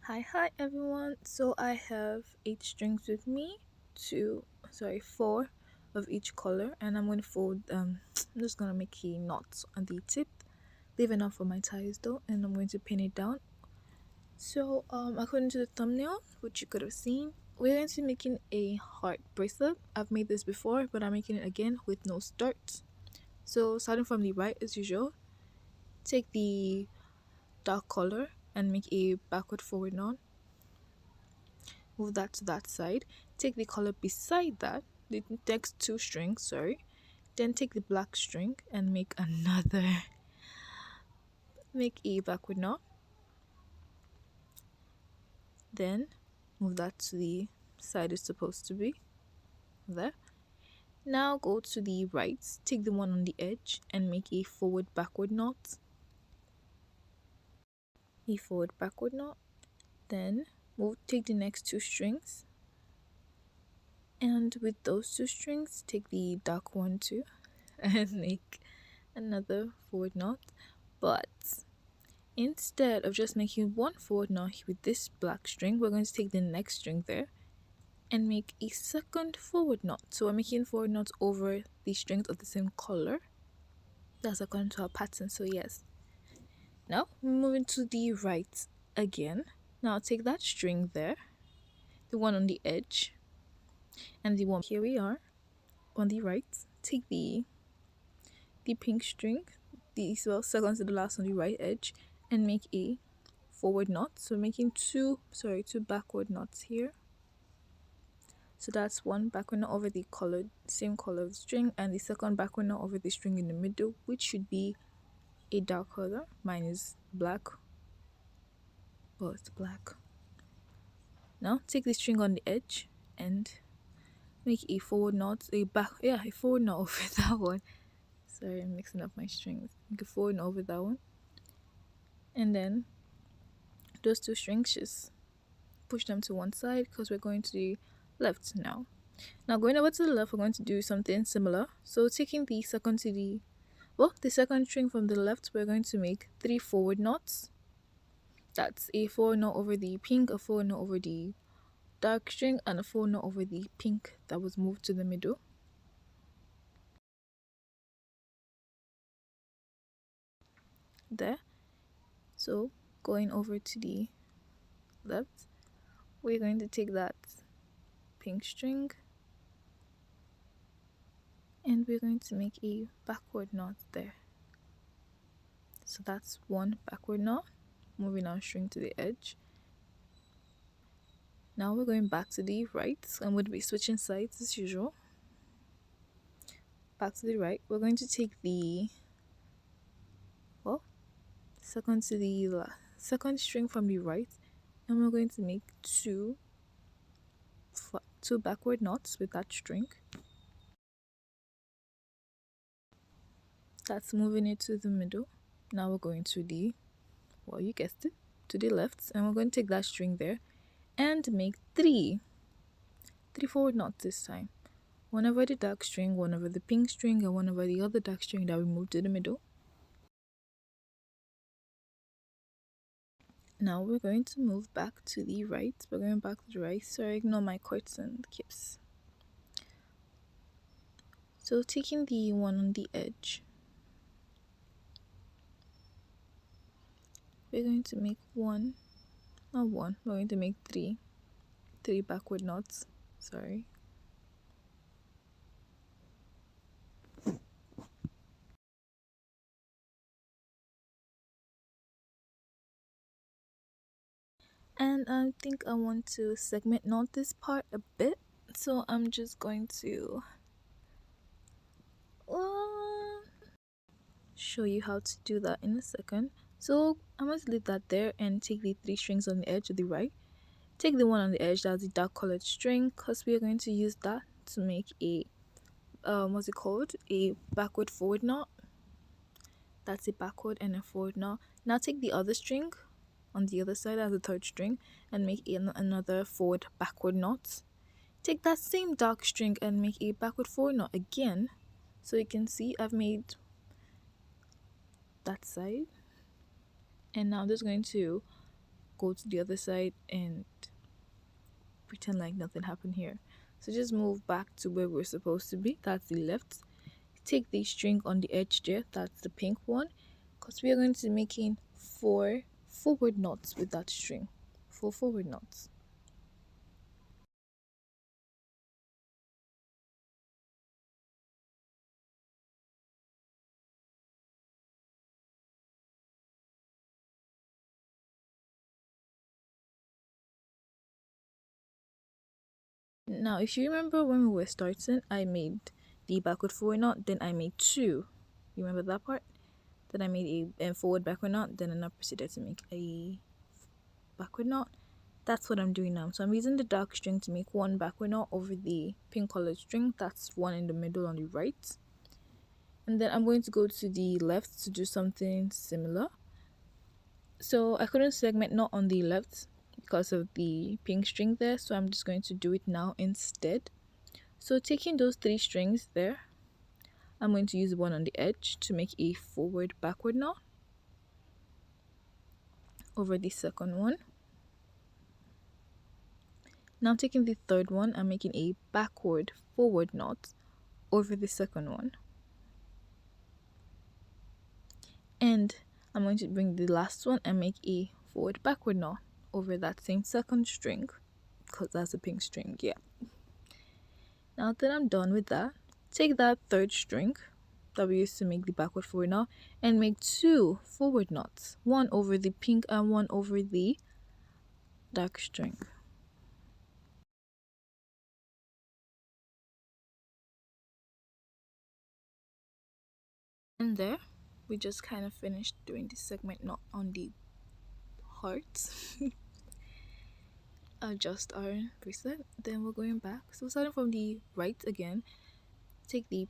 Hi everyone. So I have 8 strings with me, four of each color, and I'm going to fold. I'm just gonna make a knot on the tip, leave enough for my ties though, and I'm going to pin it down. So according to the thumbnail, which you could have seen, we're going to be making a heart bracelet. I've made this before, but I'm making it again with no start. So starting from the right as usual, take the dark color and make a backward forward knot. Move that to that side, take the color beside that, the next 2 strings, sorry, then take the black string and make a backward knot, then move that to the side it's supposed to be, there. Now go to the right, take the one on the edge and make a forward backward knot, then take the next 2 strings, and with those 2 strings take the dark one too and make another forward knot. But instead of just making one forward knot with this black string, we're going to take the next string there and make a second forward knot. So we're making forward knots over the strings of the same color. That's according to our pattern, so yes. Now we're moving to the right again. Now take that string there, the one on the edge, and the one here we are on the right. Take the pink string, second to the last on the right edge, and make a forward knot. So making two backward knots here. So that's one backward knot over the same color of the string, and the second backward knot over the string in the middle, which should be a dark color. Mine is black. Oh, it's black. Now take the string on the edge and make a forward knot, a forward knot over that one. Sorry, I'm mixing up my strings. Make a forward knot over that one, and then those 2 strings, just push them to one side because we're going to the left now. Now going over to the left, we're going to do something similar. So taking the second string from the left, we're going to make 3 forward knots. That's a forward knot over the pink, a forward knot over the dark string, and a forward knot over the pink that was moved to the middle. There. So going over to the left, we're going to take that pink string and we're going to make a backward knot there. So that's one backward knot, moving our string to the edge. Now we're going back to the right. I'm going to be switching sides as usual. Back to the right, we're going to take the second string from the right, and we're going to make two backward knots with that string. That's moving it to the middle. Now we're going to you guessed it, to the left, and we're going to take that string there and make three forward knots this time. One over the dark string, one over the pink string, and one over the other dark string that we moved to the middle. Now we're going to move back to the right. We're going back to the right. Sorry, ignore my quotes and kips. So taking the one on the edge, we're going to make we're going to make three backward knots. Sorry. And I think I want to segment knot this part a bit, so I'm just going to show you how to do that in a second. So I'm going to leave that there and take the 3 strings on the edge of the right. Take the one on the edge, that's the dark colored string, because we are going to use that to make a a backward forward knot. That's a backward and a forward knot. Now take the other string on the other side as the 3rd string and make another forward backward knot. Take that same dark string and make a backward forward knot again. So you can see I've made that side, and now I'm just going to go to the other side and pretend like nothing happened here. So just move back to where we're supposed to be. That's the left. Take the string on the edge there. That's the pink one. Because we are going to be making 4 forward knots with that string. 4 forward knots. Now, if you remember when we were starting, I made the backward forward knot, then I made 2. You remember that part? Then I made a forward backward knot, then I proceeded to make a backward knot. That's what I'm doing now. So I'm using the dark string to make 1 backward knot over the pink colored string. That's 1 in the middle on the right. And then I'm going to go to the left to do something similar. So I couldn't segment knot on the left because of the pink string there, so I'm just going to do it now instead. So taking those 3 strings there, I'm going to use one on the edge to make a forward backward knot over the second one. Now taking the third one, I'm making a backward forward knot over the second one. And I'm going to bring the last one and make a forward backward knot over that same second string, because that's a pink string, yeah. Now that I'm done with that, take that third string that we used to make the backward forward knot and make 2 forward knots, one over the pink and one over the dark string. And there, we just kind of finished doing the segment knot on the heart. Adjust our bracelet, then we're going back. So starting from the right again, take the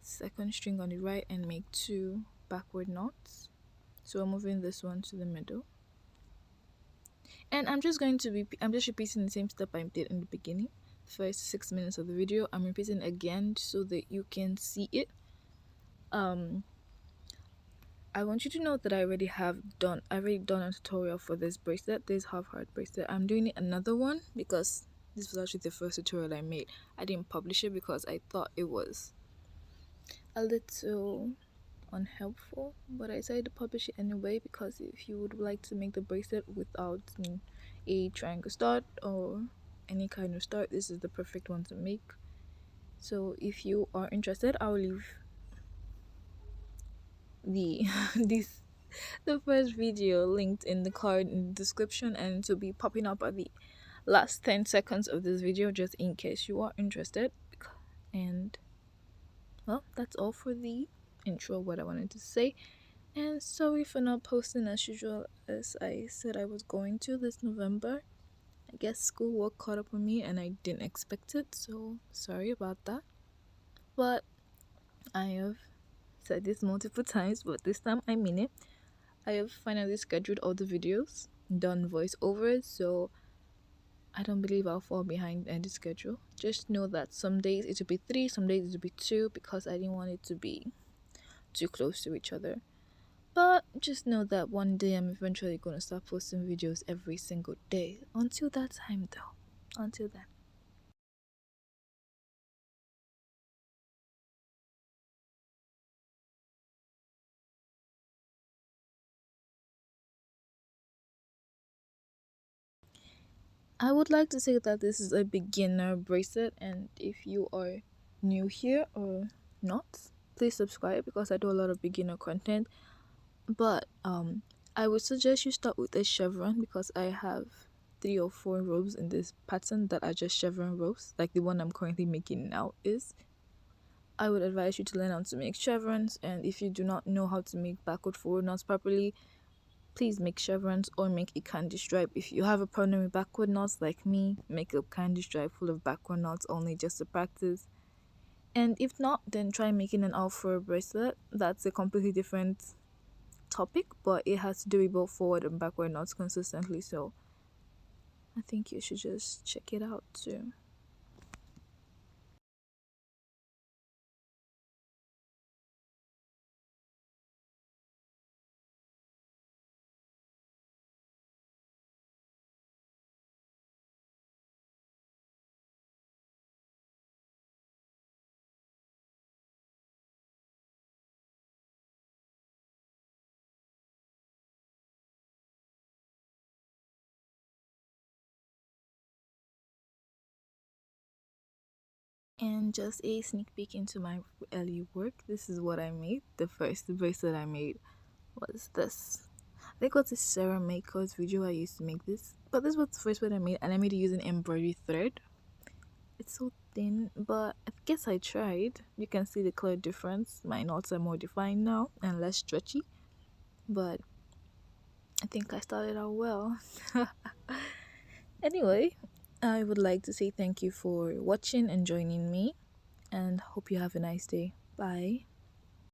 second string on the right and make 2 backward knots. So I'm moving this one to the middle. And I'm just repeating the same step I did in the beginning. The first 6 minutes of the video, I'm repeating again so that you can see it. I want you to know that I already done a tutorial for this bracelet, this half heart bracelet. I'm doing another one because this was actually the first tutorial I made. I didn't publish it because I thought it was a little unhelpful, but I decided to publish it anyway because if you would like to make the bracelet without a triangle start or any kind of start, this is the perfect one to make. So if you are interested, I'll leave the the first video linked in the card in the description, and to be popping up at the last 10 seconds of this video just in case you are interested. And well, that's all for the intro, what I wanted to say. And sorry for not posting as usual as I said I was going to this November. I guess schoolwork caught up with me and I didn't expect it, so sorry about that. But I have said this multiple times, but this time I mean it. I have finally scheduled all the videos, done voiceovers, so I don't believe I'll fall behind any schedule. Just know that some days it will be 3, some days it will be 2, because I didn't want it to be too close to each other. But just know that one day I'm eventually going to start posting videos every single day. Until that time though. Until then. I would like to say that this is a beginner bracelet, and if you are new here or not, please subscribe because I do a lot of beginner content. But I would suggest you start with a chevron because I have 3 or 4 rows in this pattern that are just chevron rows, like the one I'm currently making now is. I would advise you to learn how to make chevrons, and if you do not know how to make backward forward knots properly, please make chevrons or make a candy stripe. If you have a problem with backward knots like me, make a candy stripe full of backward knots only just to practice. And if not, then try making an alpha bracelet. That's a completely different topic, but it has to do with both forward and backward knots consistently, so I think you should just check it out too. And just a sneak peek into my early work. This is what I made. The first bracelet I made was this. I think it was a Sarah Makers video I used to make this. But this was the first one I made, and I made it using embroidery thread. It's so thin, but I guess I tried. You can see the color difference. My knots are more defined now and less stretchy. But I think I started out well. Anyway, I would like to say thank you for watching and joining me, and hope you have a nice day. Bye.